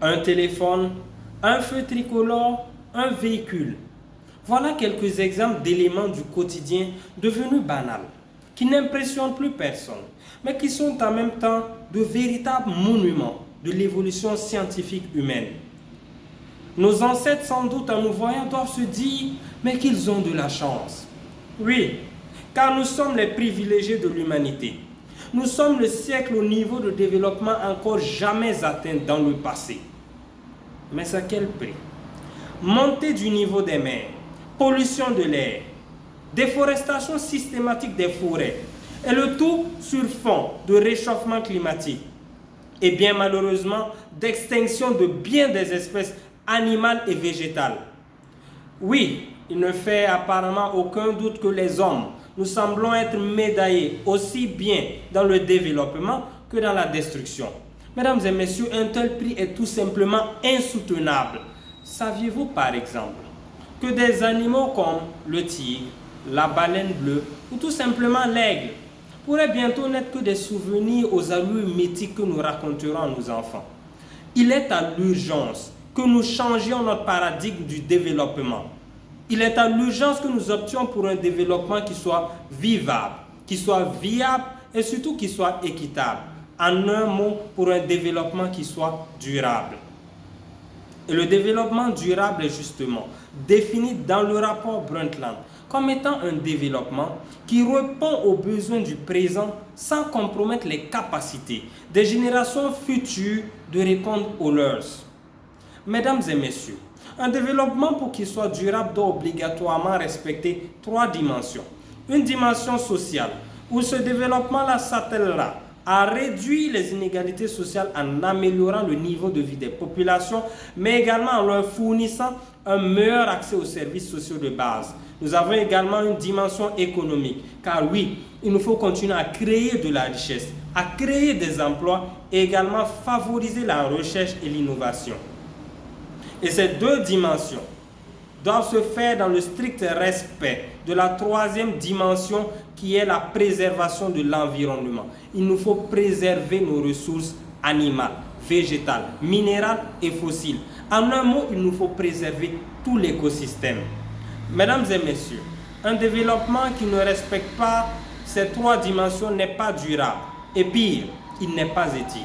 un téléphone, un feu tricolore, un véhicule. Voilà quelques exemples d'éléments du quotidien devenus banals, qui n'impressionnent plus personne, mais qui sont en même temps de véritables monuments de l'évolution scientifique humaine. Nos ancêtres, sans doute, en nous voyant, doivent se dire, mais qu'ils ont de la chance. Oui, car nous sommes les privilégiés de l'humanité. Nous sommes le siècle au niveau de développement encore jamais atteint dans le passé. Mais à quel prix? Montée du niveau des mers, pollution de l'air, déforestation systématique des forêts, et le tout sur fond de réchauffement climatique. Et bien malheureusement, d'extinction de bien des espèces animales et végétales. Oui, il ne fait apparemment aucun doute que les hommes, nous semblons être médaillés aussi bien dans le développement que dans la destruction. Mesdames et messieurs, un tel prix est tout simplement insoutenable. Saviez-vous par exemple que des animaux comme le tigre, la baleine bleue ou tout simplement l'aigle pourraient bientôt n'être que des souvenirs aux allures mythiques que nous raconterons à nos enfants? Il est à l'urgence que nous changions notre paradigme du développement. Il est à l'urgence que nous options pour un développement qui soit vivable, qui soit viable et surtout qui soit équitable. En un mot, pour un développement qui soit durable. Et le développement durable est justement défini dans le rapport Brundtland comme étant un développement qui répond aux besoins du présent sans compromettre les capacités des générations futures de répondre aux leurs. Mesdames et messieurs, un développement pour qu'il soit durable doit obligatoirement respecter 3 dimensions. Une dimension sociale, où ce développement-là s'attellera à réduire les inégalités sociales en améliorant le niveau de vie des populations, mais également en leur fournissant un meilleur accès aux services sociaux de base. Nous avons également une dimension économique, car oui, il nous faut continuer à créer de la richesse, à créer des emplois et également favoriser la recherche et l'innovation. Et ces 2 dimensions doivent se faire dans le strict respect de la 3e dimension qui est la préservation de l'environnement. Il nous faut préserver nos ressources animales, végétales, minérales et fossiles. En un mot, il nous faut préserver tout l'écosystème. Mesdames et messieurs, un développement qui ne respecte pas ces 3 dimensions n'est pas durable. Et pire, il n'est pas éthique.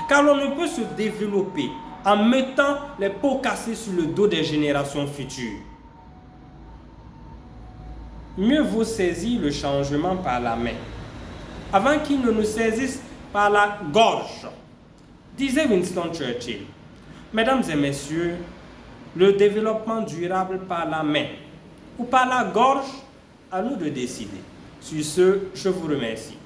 Car on ne peut se développer en mettant les pots cassés sur le dos des générations futures. Mieux vaut saisir le changement par la main, avant qu'il ne nous saisisse par la gorge, disait Winston Churchill. Mesdames et messieurs, le développement durable par la main ou par la gorge, à nous de décider. Sur ce, je vous remercie.